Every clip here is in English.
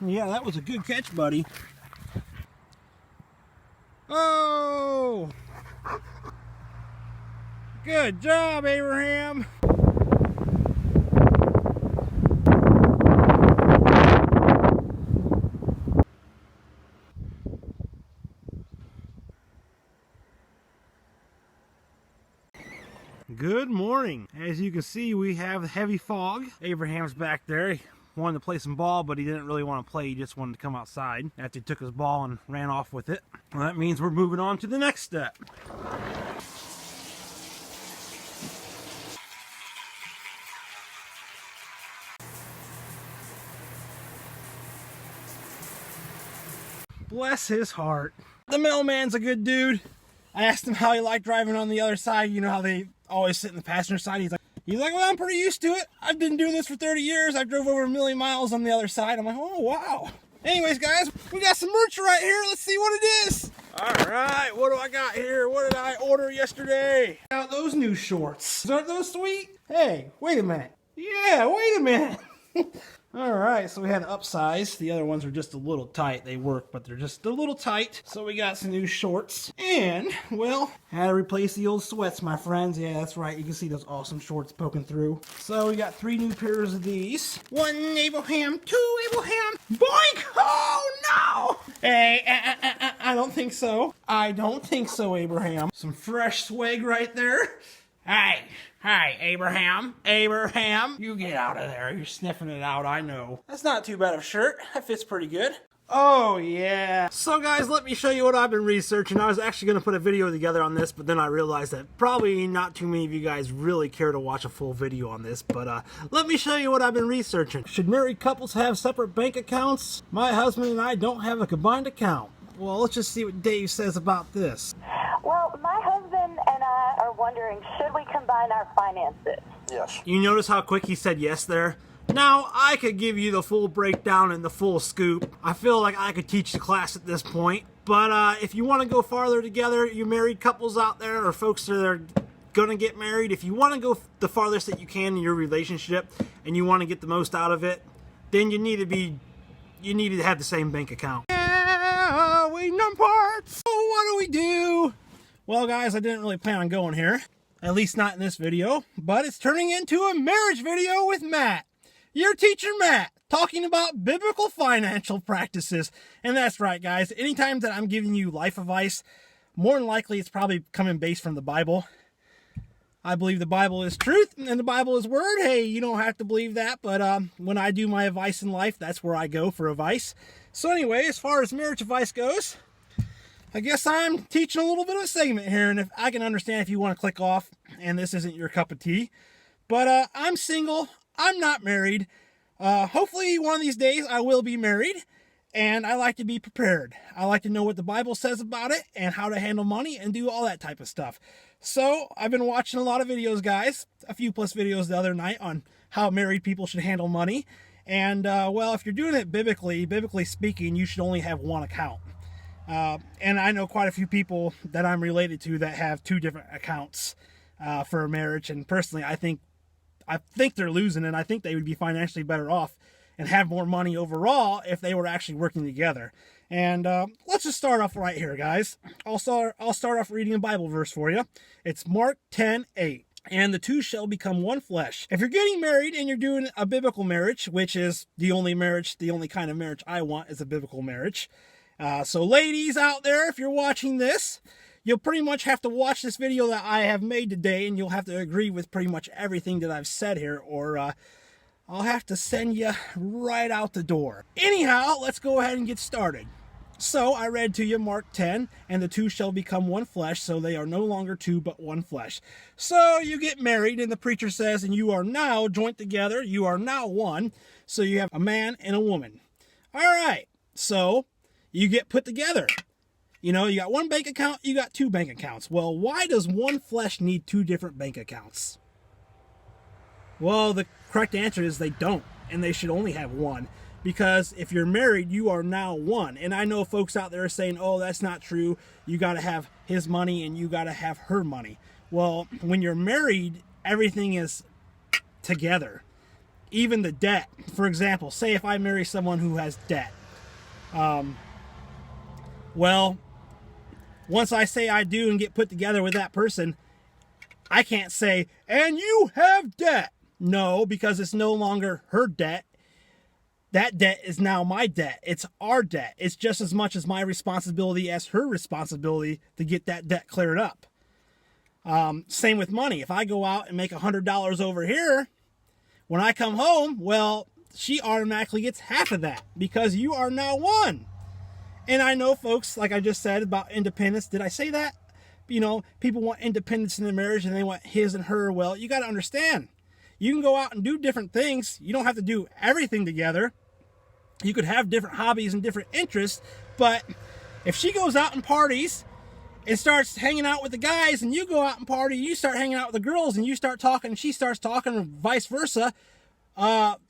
Yeah, that was a good catch, buddy. Oh! Good job, Abraham. Good morning. As you can see, we have heavy fog. Abraham's back there. He wanted to play some ball, but he didn't really want to play. He just wanted to come outside after he took his ball and ran off with it. Well, that means we're moving on to the next step. Bless his heart. The mailman's a good dude. I asked him how he liked driving on the other side. You know how they always sit in the passenger side? He's like, well, I'm pretty used to it. I've been doing this for 30 years. I've drove over 1 million miles on the other side. I'm like, oh, wow. Anyways, guys, we got some merch right here. Let's see what it is. All right, what do I got here? What did I order yesterday? Now, those new shorts. Aren't those sweet? Hey, wait a minute. Yeah, wait a minute. All right, so we had an upsize. The other ones are just a little tight. They work, but they're just a little tight. So we got some new shorts. And, well, had to replace the old sweats, my friends. Yeah, that's right. You can see those awesome shorts poking through. So we got 3 new pairs of these. 1 Abraham, 2 Abraham. Boink! Oh, no! Hey, I don't think so. I don't think so, Abraham. Some fresh swag right there. Hey, Abraham. Abraham, you get out of there. You're sniffing it out, I know. That's not too bad of a shirt. That fits pretty good. Oh, yeah. So, guys, let me show you what I've been researching. I was actually going to put a video together on this, but then I realized that probably not too many of you guys really care to watch a full video on this. But let me show you what I've been researching. Should married couples have separate bank accounts? My husband and I don't have a combined account. Well, let's just see what Dave says about this. Well, my husband and I are wondering, should we combine our finances? Yes. You notice how quick he said yes there? Now, I could give you the full breakdown and the full scoop. I feel like I could teach the class at this point. But if you want to go farther together, you married couples out there or folks that are going to get married, if you want to go the farthest that you can in your relationship and you want to get the most out of it, then you need to have the same bank account. Yeah, waiting on parts. Oh, what do we do? Well, guys, I didn't really plan on going here. At least not in this video. But it's turning into a marriage video with Matt. Your teacher, Matt, talking about biblical financial practices. And that's right, guys. Anytime that I'm giving you life advice, more than likely it's probably coming based from the Bible. I believe the Bible is truth and the Bible is word. Hey, you don't have to believe that. But when I do my advice in life, that's where I go for advice. So anyway, as far as marriage advice goes, I guess I'm teaching a little bit of a segment here, and if I can understand if you want to click off and this isn't your cup of tea. But I'm single. I'm not married. Hopefully one of these days I will be married, and I like to be prepared. I like to know what the Bible says about it and how to handle money and do all that type of stuff. So I've been watching a lot of videos, guys, a few plus videos the other night on how married people should handle money. And, well, if you're doing it biblically speaking, you should only have one account. And I know quite a few people that I'm related to that have 2 different accounts for a marriage. And personally, I think they're losing, and I think they would be financially better off and have more money overall if they were actually working together. And let's just start off right here, guys. I'll start off reading a Bible verse for you. It's Mark 10:8. And the 2 shall become one flesh. If you're getting married and you're doing a biblical marriage, which is the only kind of marriage I want is a biblical marriage. So ladies out there, if you're watching this, you'll pretty much have to watch this video that I have made today, and you'll have to agree with pretty much everything that I've said here, or I'll have to send you right out the door. Anyhow, let's go ahead and get started. So I read to you Mark 10, and the 2 shall become one flesh, so they are no longer 2 but one flesh. So you get married, and the preacher says, and you are now joined together, you are now one, so you have a man and a woman. All right, so you get put together. You know, you got one bank account, you got 2 bank accounts. Well, why does one flesh need 2 different bank accounts? Well, the correct answer is they don't, and they should only have one. Because if you're married, you are now one. And I know folks out there are saying, oh, that's not true. You got to have his money and you got to have her money. Well, when you're married, everything is together. even the debt. For example, say if I marry someone who has debt. Well, once I say I do and get put together with that person, I can't say, and you have debt. No, because it's no longer her debt. That debt is now my debt. It's our debt. It's just as much as my responsibility as her responsibility to get that debt cleared up. Same with money. If I go out and make $100 over here, when I come home, well, she automatically gets half of that because you are now one. And I know, folks, like I just said about independence. Did I say that? You know, people want independence in their marriage and they want his and her. Well, you got to understand, you can go out and do different things. You don't have to do everything together. You could have different hobbies and different interests, but if she goes out and parties and starts hanging out with the guys, and you go out and party, you start hanging out with the girls, and you start talking, and she starts talking, or vice versa,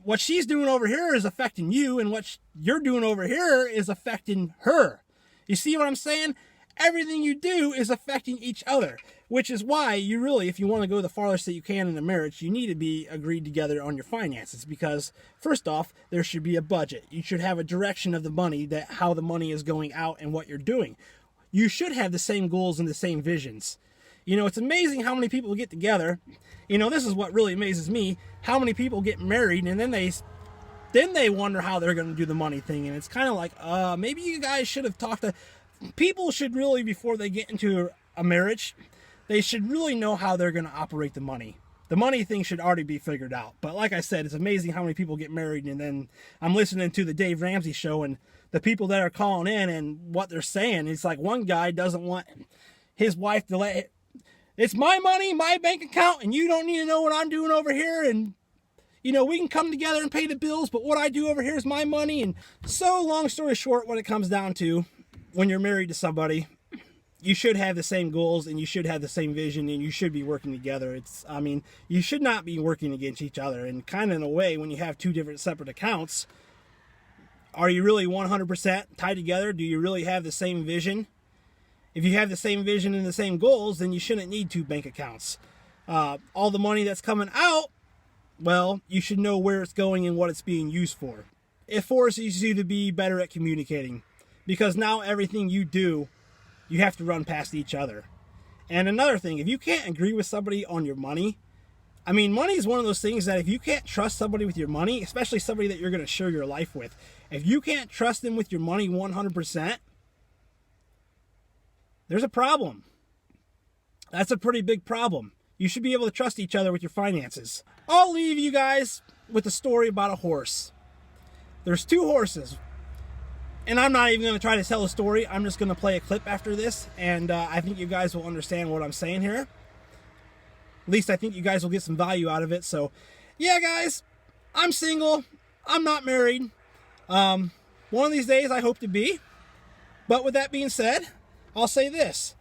what she's doing over here is affecting you, and what you're doing over here is affecting her. You see what I'm saying? Everything you do is affecting each other, which is why you really, if you want to go the farthest that you can in a marriage, you need to be agreed together on your finances. Because first off, there should be a budget. You should have a direction of the money, that how the money is going out and what you're doing. You should have the same goals and the same visions. You know, it's amazing how many people get together. You know, this is what really amazes me, how many people get married and then they wonder how they're going to do the money thing. And it's kind of like, maybe you guys should have talked to... People should really, before they get into a marriage, they should really know how they're going to operate the money. The money thing should already be figured out. But like I said, it's amazing how many people get married, and then I'm listening to the Dave Ramsey show, and the people that are calling in and what they're saying, it's like one guy doesn't want his wife to let it. It's my money, my bank account, and you don't need to know what I'm doing over here. And, you know, we can come together and pay the bills, but what I do over here is my money. And so, long story short, what it comes down to, when you're married to somebody, you should have the same goals and you should have the same vision and you should be working together. You should not be working against each other. And kind of in a way, when you have two different separate accounts, are you really 100% tied together? Do you really have the same vision? If you have the same vision and the same goals, then you shouldn't need two bank accounts. All the money that's coming out, well, you should know where it's going and what it's being used for. It forces you to be better at communicating. Because now everything you do, you have to run past each other. And another thing, if you can't agree with somebody on your money, money is one of those things that if you can't trust somebody with your money, especially somebody that you're going to share your life with, if you can't trust them with your money 100%, there's a problem. That's a pretty big problem. You should be able to trust each other with your finances. I'll leave you guys with a story about a horse. There's two horses. And I'm not even going to try to tell a story. I'm just going to play a clip after this. And I think you guys will understand what I'm saying here. At least I think you guys will get some value out of it. So, yeah, guys, I'm single. I'm not married. One of these days I hope to be. But with that being said, I'll say this.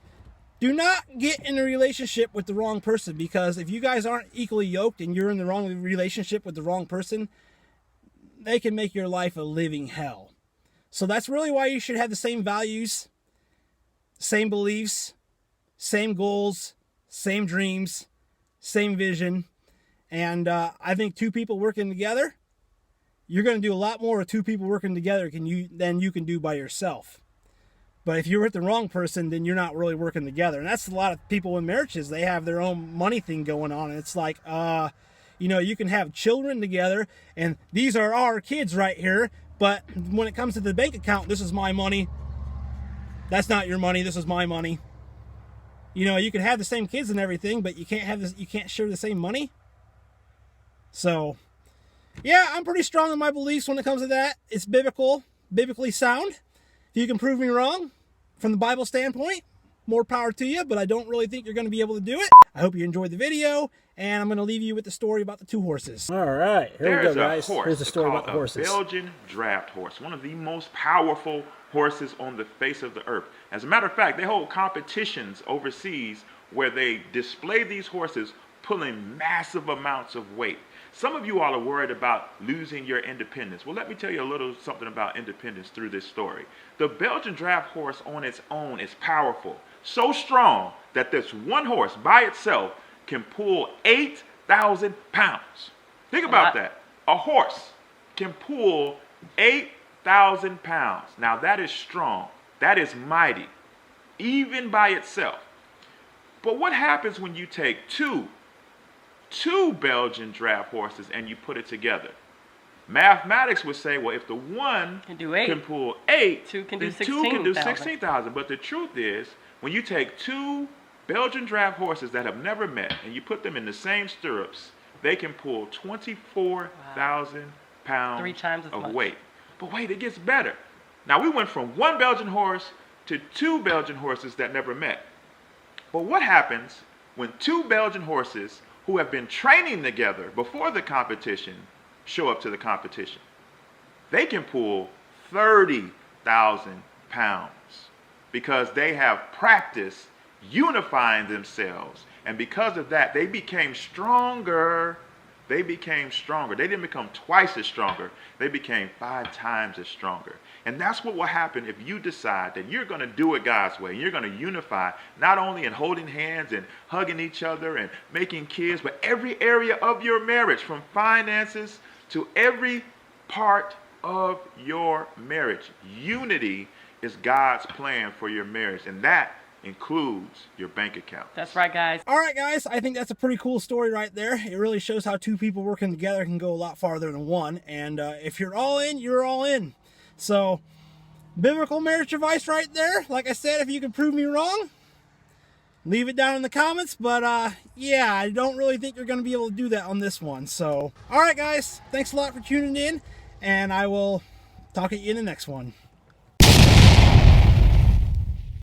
Do not get in a relationship with the wrong person. Because if you guys aren't equally yoked and you're in the wrong relationship with the wrong person, they can make your life a living hell. So that's really why you should have the same values, same beliefs, same goals, same dreams, same vision. And I think two people working together, you're going to do a lot more with two people working together than you can do by yourself. But if you're with the wrong person, then you're not really working together. And that's a lot of people in marriages. They have their own money thing going on. And it's like, you can have children together, and these are our kids right here. But when it comes to the bank account, this is my money. That's not your money. This is my money. You can have the same kids and everything, but you can't have this. You can't share the same money. So, yeah, I'm pretty strong in my beliefs when it comes to that. It's biblically sound. If you can prove me wrong from the Bible standpoint, more power to you. But I don't really think you're going to be able to do it. I hope you enjoyed the video. And I'm going to leave you with the story about the two horses. All right, here we go, guys. Here's the story about the horses. Belgian draft horse, one of the most powerful horses on the face of the earth. As a matter of fact, they hold competitions overseas where they display these horses pulling massive amounts of weight. Some of you all are worried about losing your independence. Well, let me tell you a little something about independence through this story. The Belgian draft horse on its own is powerful, so strong that this one horse by itself can pull 8,000 pounds. Think about that. A horse can pull 8,000 pounds. Now that is strong. That is mighty, even by itself. But what happens when you take two Belgian draft horses and you put it together? Mathematics would say, well, if the one can pull 8, two can do then two can do 16,000. 16,000. But the truth is, when you take two Belgian draft horses that have never met and you put them in the same stirrups, they can pull 24,000 pounds 3 times as of much. weight. But wait, it gets better. Now we went from one Belgian horse to 2 Belgian horses that never met. But what happens when 2 Belgian horses who have been training together before the competition show up to the competition? They can pull 30,000 pounds because they have practiced unifying themselves. And because of that, they became stronger. They became stronger. They didn't become twice as stronger. They became 5 times as stronger. And that's what will happen if you decide that you're going to do it God's way. You're going to unify, not only in holding hands and hugging each other and making kids, but every area of your marriage, from finances to every part of your marriage. Unity is God's plan for your marriage, and that includes your bank account. That's right, guys. All right, guys, I think that's a pretty cool story right there. It really shows how 2 people working together can go a lot farther than one. And if you're all in, you're all in. So, biblical marriage advice right there. Like I said, if you can prove me wrong, leave it down in the comments. But yeah, I don't really think you're going to be able to do that on this one. So, all right, guys, thanks a lot for tuning in, and I will talk at you in the next one.